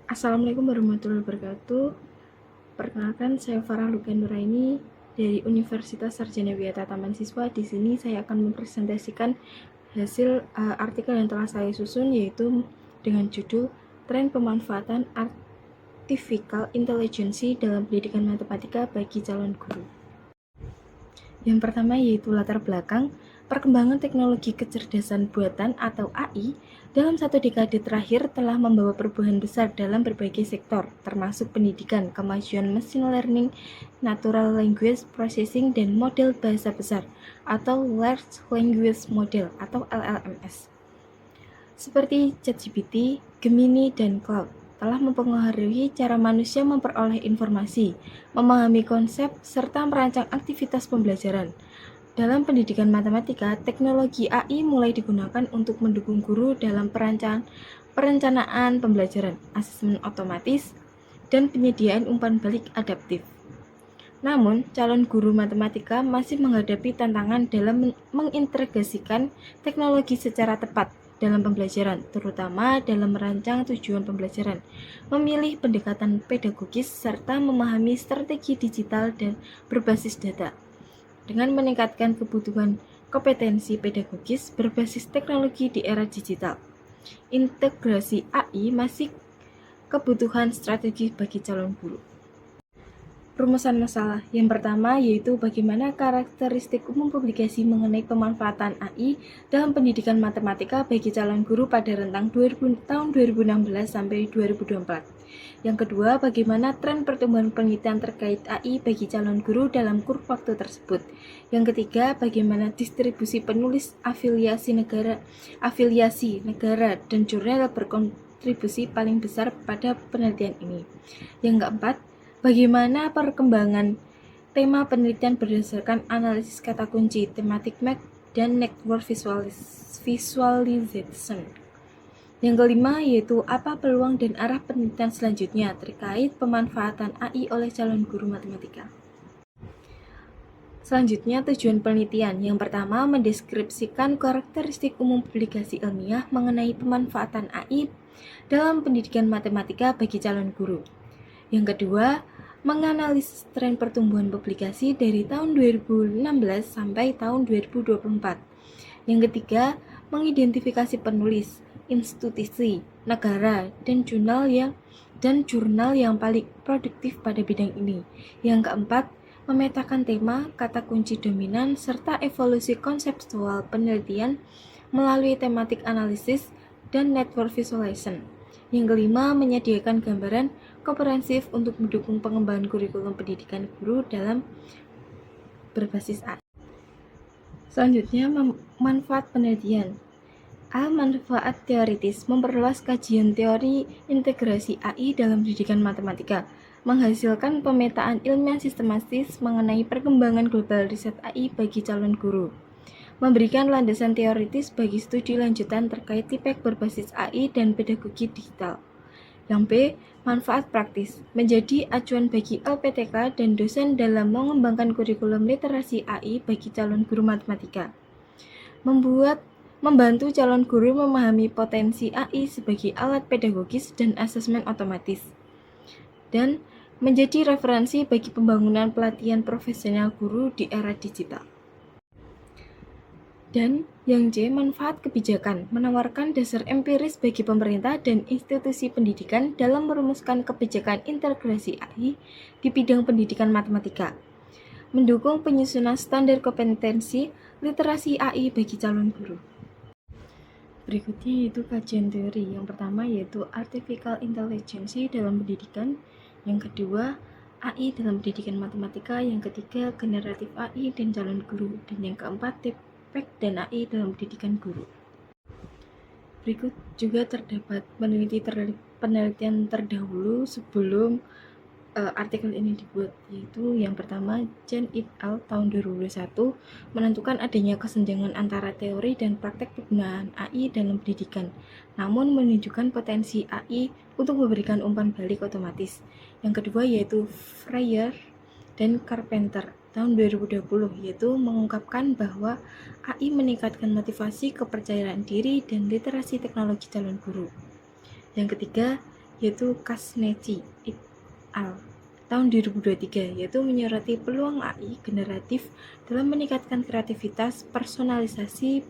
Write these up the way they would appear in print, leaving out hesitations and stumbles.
Assalamualaikum warahmatullahi wabarakatuh. Perkenalkan, saya Farah Lugan Nuraini dari Universitas Sarjana Wiyata Taman Siswa. Di sini saya akan mempresentasikan hasil artikel yang telah saya susun, yaitu dengan judul Tren Pemanfaatan Artificial Intelligence dalam Pendidikan Matematika bagi Calon Guru. Yang pertama yaitu latar belakang. Perkembangan teknologi kecerdasan buatan atau AI dalam satu dekade terakhir telah membawa perubahan besar dalam berbagai sektor, termasuk pendidikan, kemajuan machine learning, natural language processing, dan model bahasa besar atau large language model atau LLMS. Seperti ChatGPT, Gemini, dan Cloud telah mempengaruhi cara manusia memperoleh informasi, memahami konsep, serta merancang aktivitas pembelajaran. Dalam pendidikan matematika, teknologi AI mulai digunakan untuk mendukung guru dalam perencanaan pembelajaran, asesmen otomatis, dan penyediaan umpan balik adaptif. Namun, calon guru matematika masih menghadapi tantangan dalam mengintegrasikan teknologi secara tepat dalam pembelajaran, terutama dalam merancang tujuan pembelajaran, memilih pendekatan pedagogis, serta memahami strategi digital dan berbasis data. Dengan meningkatkan kebutuhan kompetensi pedagogis berbasis teknologi di era digital, integrasi AI masih kebutuhan strategis bagi calon guru. Rumusan masalah yang pertama yaitu bagaimana karakteristik umum publikasi mengenai pemanfaatan AI dalam pendidikan matematika bagi calon guru pada rentang tahun 2016 sampai 2024. Yang kedua, bagaimana tren pertumbuhan penelitian terkait AI bagi calon guru dalam kurva waktu tersebut. Yang ketiga, bagaimana distribusi penulis afiliasi negara dan jurnal berkontribusi paling besar pada penelitian ini. Yang keempat, bagaimana perkembangan tema penelitian berdasarkan analisis kata kunci, thematic map, dan network visualization. Yang kelima yaitu apa peluang dan arah penelitian selanjutnya terkait pemanfaatan AI oleh calon guru matematika. Selanjutnya, tujuan penelitian. Yang pertama, mendeskripsikan karakteristik umum publikasi ilmiah mengenai pemanfaatan AI dalam pendidikan matematika bagi calon guru. Yang kedua, menganalisis tren pertumbuhan publikasi dari tahun 2016 sampai tahun 2024. Yang ketiga, mengidentifikasi penulis, institusi, negara, dan jurnal yang paling produktif pada bidang ini. Yang keempat, memetakan tema, kata kunci dominan, serta evolusi konseptual penelitian melalui thematic analysis dan network visualization. Yang kelima, menyediakan gambaran komprehensif untuk mendukung pengembangan kurikulum pendidikan guru dalam berbasis AI. Selanjutnya, manfaat penelitian. A. Manfaat teoritis, memperluas kajian teori integrasi AI dalam pendidikan matematika, menghasilkan pemetaan ilmiah sistematis mengenai perkembangan global riset AI bagi calon guru, memberikan landasan teoritis bagi studi lanjutan terkait tipek berbasis AI dan pedagogi digital. Yang B. Manfaat praktis, menjadi acuan bagi LPTK dan dosen dalam mengembangkan kurikulum literasi AI bagi calon guru matematika. Membantu calon guru memahami potensi AI sebagai alat pedagogis dan asesmen otomatis, dan menjadi referensi bagi pembangunan pelatihan profesional guru di era digital. Dan yang C, manfaat kebijakan, menawarkan dasar empiris bagi pemerintah dan institusi pendidikan dalam merumuskan kebijakan integrasi AI di bidang pendidikan matematika, mendukung penyusunan standar kompetensi literasi AI bagi calon guru. Berikutnya yaitu kajian teori. Yang pertama yaitu Artificial Intelligence dalam pendidikan. Yang kedua, AI dalam pendidikan matematika. Yang ketiga, generatif AI dan calon guru. Dan yang keempat, tipek dan AI dalam pendidikan guru. Berikut juga terdapat penelitian terdahulu sebelum artikel ini dibuat, yaitu yang pertama Chen et al. Tahun 2021 menentukan adanya kesenjangan antara teori dan praktek penggunaan AI dalam pendidikan, namun menunjukkan potensi AI untuk memberikan umpan balik otomatis. Yang kedua yaitu Fryer dan Carpenter tahun 2020, yaitu mengungkapkan bahwa AI meningkatkan motivasi, kepercayaan diri, dan literasi teknologi calon guru. Yang ketiga yaitu Kasneci et al. Tahun 2023, yaitu menyoroti peluang AI generatif dalam meningkatkan kreativitas, personalisasi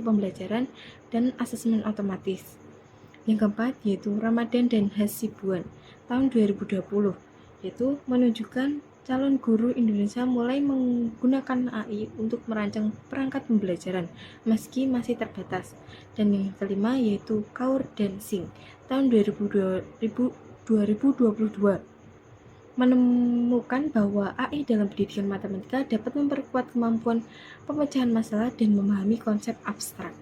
pembelajaran, dan asesmen otomatis. Yang keempat yaitu Ramadan dan Hasibuan tahun 2020, yaitu menunjukkan calon guru Indonesia mulai menggunakan AI untuk merancang perangkat pembelajaran meski masih terbatas. Dan yang kelima yaitu Kaur dan Sing tahun 2022, menemukan bahwa AI dalam pendidikan matematika dapat memperkuat kemampuan pemecahan masalah dan memahami konsep abstrak.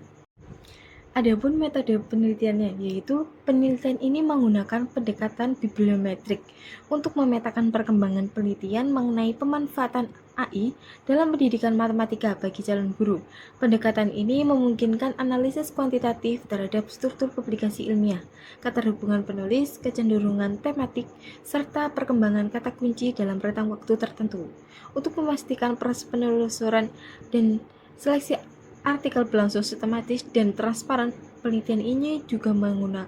Adapun metode penelitiannya, yaitu penelitian ini menggunakan pendekatan bibliometrik untuk memetakan perkembangan penelitian mengenai pemanfaatan AI dalam pendidikan matematika bagi calon guru. Pendekatan ini memungkinkan analisis kuantitatif terhadap struktur publikasi ilmiah, keterhubungan penulis, kecenderungan tematik, serta perkembangan kata kunci dalam rentang waktu tertentu. Untuk memastikan proses penelusuran dan seleksi artikel berlangsung sistematis dan transparan, penelitian ini juga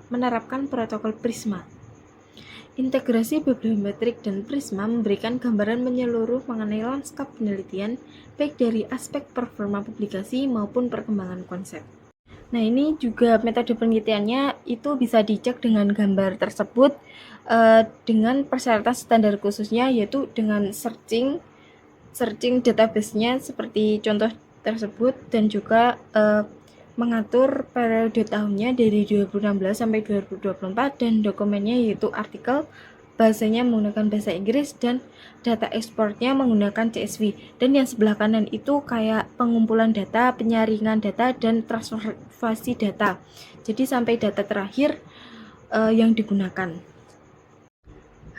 menerapkan protokol Prisma. Integrasi bibliometrik dan Prisma memberikan gambaran menyeluruh mengenai lanskap penelitian, baik dari aspek performa publikasi maupun perkembangan konsep. Nah, ini juga metode penelitiannya itu bisa dicek dengan gambar tersebut dengan persyaratan standar khususnya, yaitu dengan searching database-nya seperti contoh tersebut, dan juga mengatur periode tahunnya dari 2016 sampai 2024, dan dokumennya yaitu artikel, bahasanya menggunakan bahasa Inggris, dan data ekspornya menggunakan CSV. Dan yang sebelah kanan itu kayak pengumpulan data, penyaringan data, dan transformasi data. Jadi sampai data terakhir yang digunakan.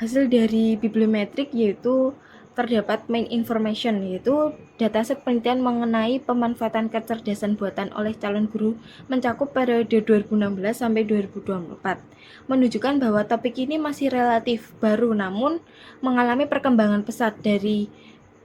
Hasil dari bibliometrik yaitu terdapat main information, yaitu dataset penelitian mengenai pemanfaatan kecerdasan buatan oleh calon guru mencakup periode 2016 sampai 2024, menunjukkan bahwa topik ini masih relatif baru namun mengalami perkembangan pesat. Dari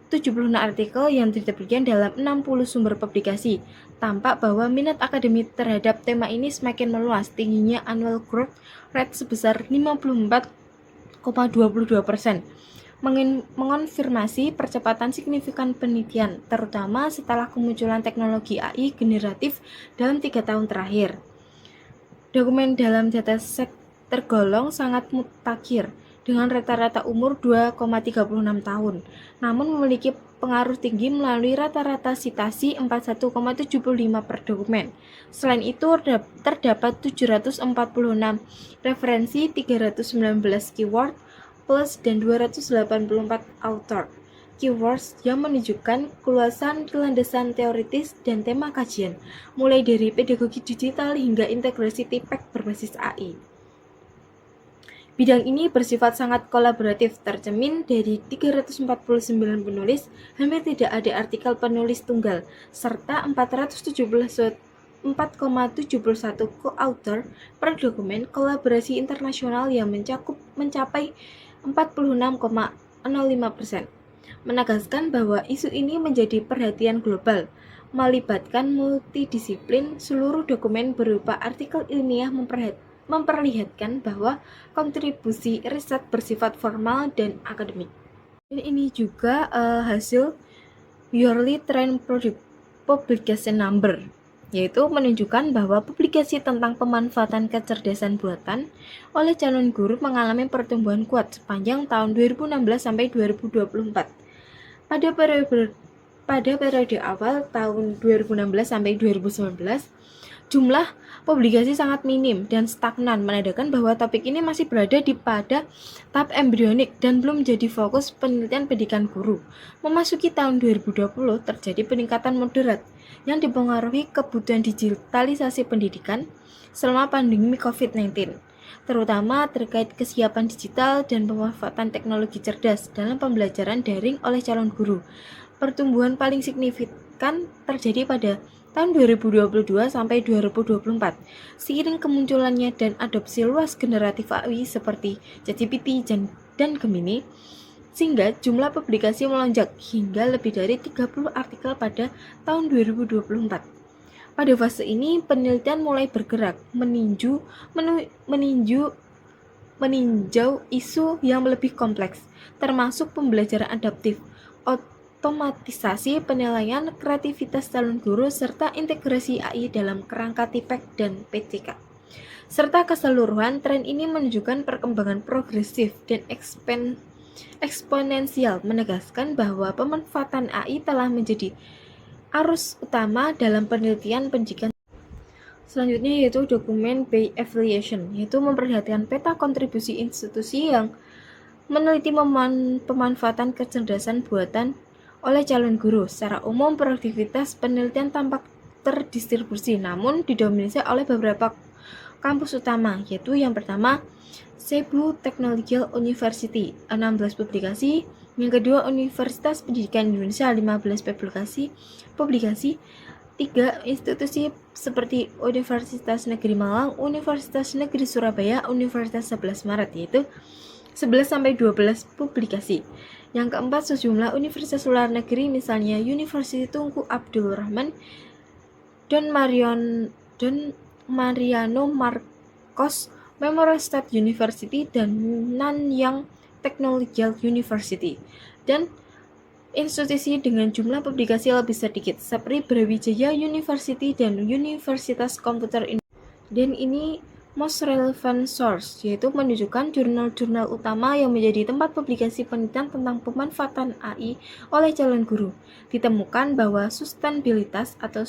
76 artikel yang diterbitkan dalam 60 sumber publikasi, tampak bahwa minat akademik terhadap tema ini semakin meluas. Tingginya annual growth rate sebesar 54,22%. mengonfirmasi percepatan signifikan penelitian, terutama setelah kemunculan teknologi AI generatif dalam 3 tahun terakhir. Dokumen dalam dataset tergolong sangat mutakhir, dengan rata-rata umur 2,36 tahun, namun memiliki pengaruh tinggi melalui rata-rata citasi 41,75 per dokumen. Selain itu, terdapat 746 referensi, 319 keyword, plus dan 284 author keywords yang menunjukkan keluasan landasan teoritis dan tema kajian, mulai dari pedagogi digital hingga integrasi TPEC berbasis AI. Bidang ini bersifat sangat kolaboratif, tercermin dari 349 penulis, hampir tidak ada artikel penulis tunggal, serta 471 co-author per dokumen kolaborasi internasional yang mencapai 46,05%, menegaskan bahwa isu ini menjadi perhatian global, melibatkan multidisiplin. Seluruh dokumen berupa artikel ilmiah memperlihatkan bahwa kontribusi riset bersifat formal dan akademik. Dan ini juga hasil yearly trend publication number, yaitu menunjukkan bahwa publikasi tentang pemanfaatan kecerdasan buatan oleh calon guru mengalami pertumbuhan kuat sepanjang tahun 2016 sampai 2024. Pada periode awal tahun 2016 sampai 2019, jumlah publikasi sangat minim dan stagnan, menandakan bahwa topik ini masih berada pada tahap embrionik dan belum menjadi fokus penelitian pendidikan guru. Memasuki tahun 2020, terjadi peningkatan moderat yang dipengaruhi kebutuhan digitalisasi pendidikan selama pandemi COVID-19, terutama terkait kesiapan digital dan pemanfaatan teknologi cerdas dalam pembelajaran daring oleh calon guru. Pertumbuhan paling signifikan terjadi pada tahun 2022 sampai 2024, seiring kemunculannya dan adopsi luas generatif AI seperti ChatGPT dan Gemini, sehingga jumlah publikasi melonjak hingga lebih dari 30 artikel pada tahun 2024. Pada fase ini, penelitian mulai bergerak meninjau isu yang lebih kompleks, termasuk pembelajaran adaptif, otomatisasi penilaian, kreativitas calon guru, serta integrasi AI dalam kerangka TIPEK dan PCK. Serta keseluruhan, tren ini menunjukkan perkembangan progresif dan eksponensial, menegaskan bahwa pemanfaatan AI telah menjadi arus utama dalam penelitian pendidikan. Selanjutnya yaitu dokumen by affiliation, yaitu memperhatikan peta kontribusi institusi yang meneliti pemanfaatan kecerdasan buatan oleh calon guru. Secara umum, produktivitas penelitian tampak terdistribusi, namun didominasi oleh beberapa kampus utama, yaitu yang pertama, Cebu Technological University, 16 publikasi. Yang kedua, Universitas Pendidikan Indonesia, 15 publikasi. 3. Institusi seperti Universitas Negeri Malang, Universitas Negeri Surabaya, Universitas 11 Maret, yaitu 11-12 publikasi. Yang keempat, sejumlah universitas luar negeri, misalnya Universitas Tunku Abdul Rahman, Don Mariano Marcos Memorial State University, dan Nanyang Technological University. Dan institusi dengan jumlah publikasi lebih sedikit, seperti Brawijaya University dan Universitas Komputer Indonesia. Dan ini most relevant source, yaitu menunjukkan jurnal-jurnal utama yang menjadi tempat publikasi penelitian tentang pemanfaatan AI oleh calon guru. Ditemukan bahwa sustainabilitas atau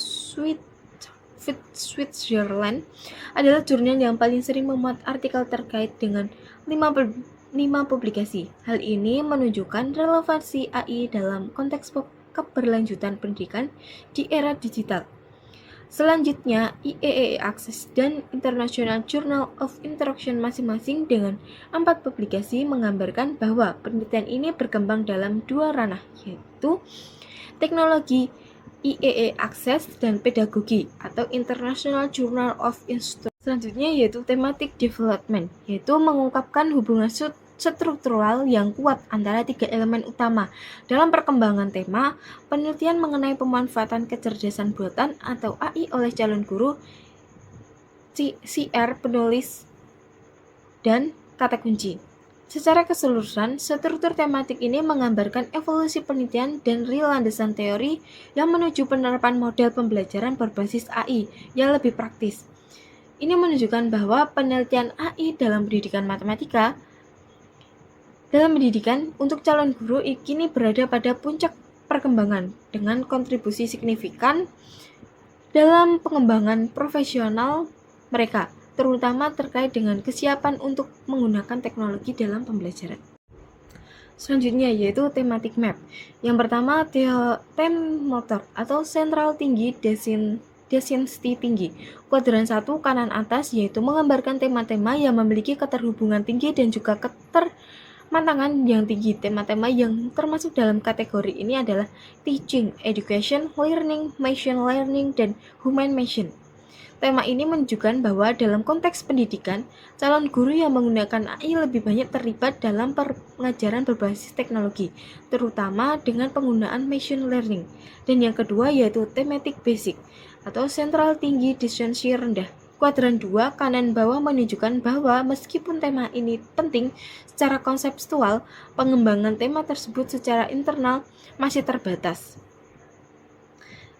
Switzerland adalah jurnal yang paling sering memuat artikel terkait dengan 5 publikasi. Hal ini menunjukkan relevansi AI dalam konteks keberlanjutan pendidikan di era digital. Selanjutnya, IEEE Access dan International Journal of Interaction masing-masing dengan 4 publikasi menggambarkan bahwa penelitian ini berkembang dalam 2 ranah, yaitu teknologi IEEE Access dan pedagogi atau International Journal of Instruction. Selanjutnya yaitu thematic development, yaitu mengungkapkan hubungan struktural yang kuat antara 3 elemen utama dalam perkembangan tema penelitian mengenai pemanfaatan kecerdasan buatan atau AI oleh calon guru, CR, penulis, dan kata kunci. Secara keseluruhan, struktur tematik ini menggambarkan evolusi penelitian dan real landasan teori yang menuju penerapan model pembelajaran berbasis AI yang lebih praktis. Ini menunjukkan bahwa penelitian AI dalam pendidikan untuk calon guru kini berada pada puncak perkembangan dengan kontribusi signifikan dalam pengembangan profesional mereka, terutama terkait dengan kesiapan untuk menggunakan teknologi dalam pembelajaran. Selanjutnya yaitu thematic map. Yang pertama, theme motor atau sentral tinggi, density tinggi. Kuadran 1 kanan atas yaitu menggambarkan tema-tema yang memiliki keterhubungan tinggi dan juga ketermatangan yang tinggi. Tema-tema yang termasuk dalam kategori ini adalah teaching, education, learning, machine learning, dan human machine. Tema ini menunjukkan bahwa dalam konteks pendidikan, calon guru yang menggunakan AI lebih banyak terlibat dalam pengajaran berbasis teknologi, terutama dengan penggunaan machine learning. Dan yang kedua yaitu thematic basic atau sentral tinggi, density rendah. Kuadran 2 kanan bawah menunjukkan bahwa meskipun tema ini penting secara konseptual, pengembangan tema tersebut secara internal masih terbatas.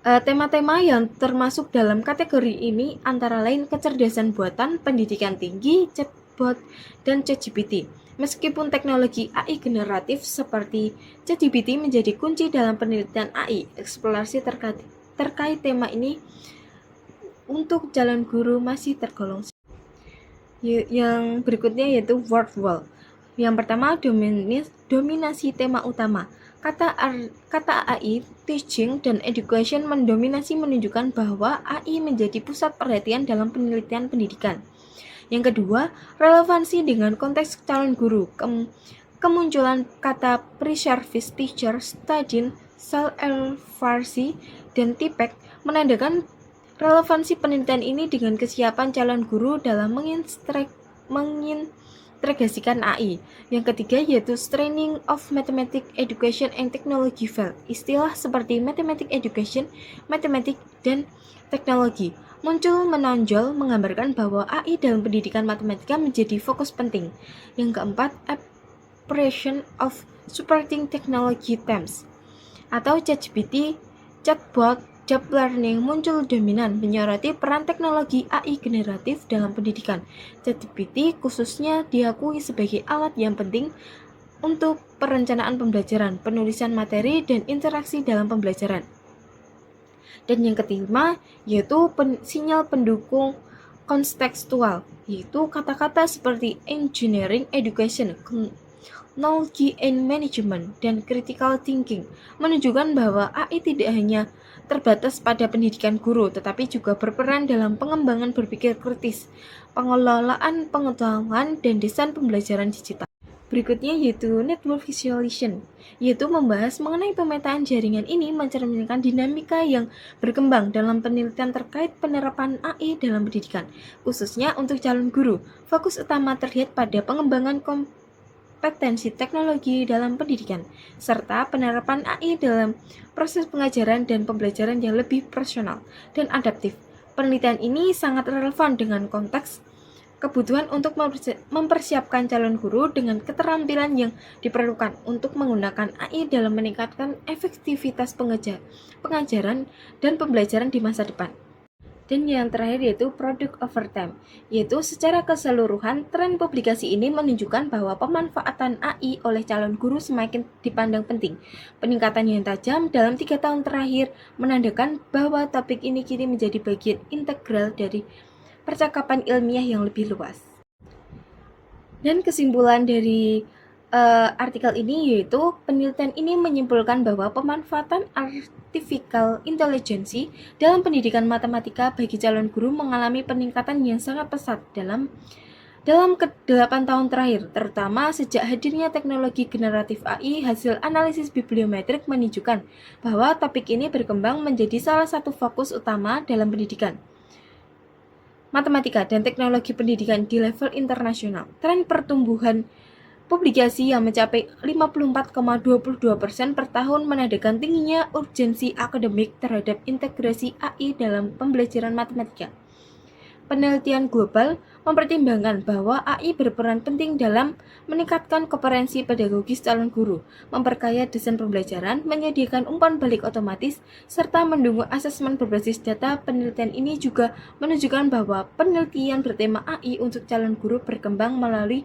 Tema-tema yang termasuk dalam kategori ini antara lain kecerdasan buatan, pendidikan tinggi, chatbot, dan ChatGPT. Meskipun teknologi AI generatif seperti ChatGPT menjadi kunci dalam penelitian AI, eksplorasi terkait tema ini untuk calon guru masih tergolong. Yang berikutnya yaitu word wall. Yang pertama, dominasi tema utama. Kata AI, teaching, dan education mendominasi menunjukkan bahwa AI menjadi pusat perhatian dalam penelitian pendidikan. Yang kedua, relevansi dengan konteks calon guru. Kemunculan kata pre-service teacher, studying, self-evaluasi, dan TIPEK menandakan relevansi penelitian ini dengan kesiapan calon guru dalam mengintegrasikan AI. Yang ketiga yaitu Training of Mathematics Education and Technology Field. Istilah seperti Mathematics Education, Mathematics, dan teknologi muncul menonjol menggambarkan bahwa AI dalam pendidikan matematika menjadi fokus penting. Yang keempat, application of supporting technology terms atau ChatGPT, chatbot, deep learning muncul dominan menyoroti peran teknologi AI generatif dalam pendidikan. ChatGPT khususnya diakui sebagai alat yang penting untuk perencanaan pembelajaran, penulisan materi, dan interaksi dalam pembelajaran. Dan yang kelima, yaitu sinyal pendukung kontekstual, yaitu kata-kata seperti engineering, education, technology and management, dan critical thinking, menunjukkan bahwa AI tidak hanya terbatas pada pendidikan guru, tetapi juga berperan dalam pengembangan berpikir kritis, pengelolaan pengetahuan, dan desain pembelajaran digital. Berikutnya yaitu network visualization, yaitu membahas mengenai pemetaan jaringan. Ini mencerminkan dinamika yang berkembang dalam penelitian terkait penerapan AI dalam pendidikan, khususnya untuk calon guru. Fokus utama terlihat pada pengembangan kompetensi teknologi dalam pendidikan, serta penerapan AI dalam proses pengajaran dan pembelajaran yang lebih profesional dan adaptif. Penelitian ini sangat relevan dengan konteks kebutuhan untuk mempersiapkan calon guru dengan keterampilan yang diperlukan untuk menggunakan AI dalam meningkatkan efektivitas pengajaran dan pembelajaran di masa depan. Dan yang terakhir yaitu product over time, yaitu secara keseluruhan tren publikasi ini menunjukkan bahwa pemanfaatan AI oleh calon guru semakin dipandang penting. Peningkatan yang tajam dalam 3 tahun terakhir menandakan bahwa topik ini kini menjadi bagian integral dari percakapan ilmiah yang lebih luas. Dan kesimpulan dari artikel ini yaitu penelitian ini menyimpulkan bahwa pemanfaatan artificial intelligence dalam pendidikan matematika bagi calon guru mengalami peningkatan yang sangat pesat dalam ke-8 tahun terakhir, terutama sejak hadirnya teknologi generatif AI. Hasil analisis bibliometrik menunjukkan bahwa topik ini berkembang menjadi salah satu fokus utama dalam pendidikan matematika dan teknologi pendidikan di level internasional. Tren pertumbuhan publikasi yang mencapai 54,22% per tahun menandakan tingginya urgensi akademik terhadap integrasi AI dalam pembelajaran matematika. Penelitian global mempertimbangkan bahwa AI berperan penting dalam meningkatkan kompetensi pedagogis calon guru, memperkaya desain pembelajaran, menyediakan umpan balik otomatis, serta mendukung asesmen berbasis data. Penelitian ini juga menunjukkan bahwa penelitian bertema AI untuk calon guru berkembang melalui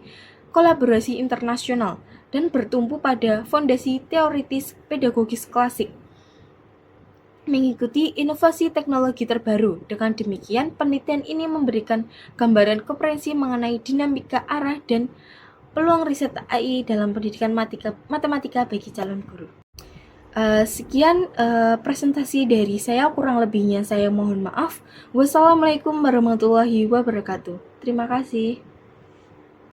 kolaborasi internasional dan bertumpu pada fondasi teoritis pedagogis klasik, mengikuti inovasi teknologi terbaru. Dengan demikian, penelitian ini memberikan gambaran komprehensi mengenai dinamika arah dan peluang riset AI dalam pendidikan matematika bagi calon guru. Sekian presentasi dari saya, kurang lebihnya saya mohon maaf. Wassalamualaikum warahmatullahi wabarakatuh. Terima kasih.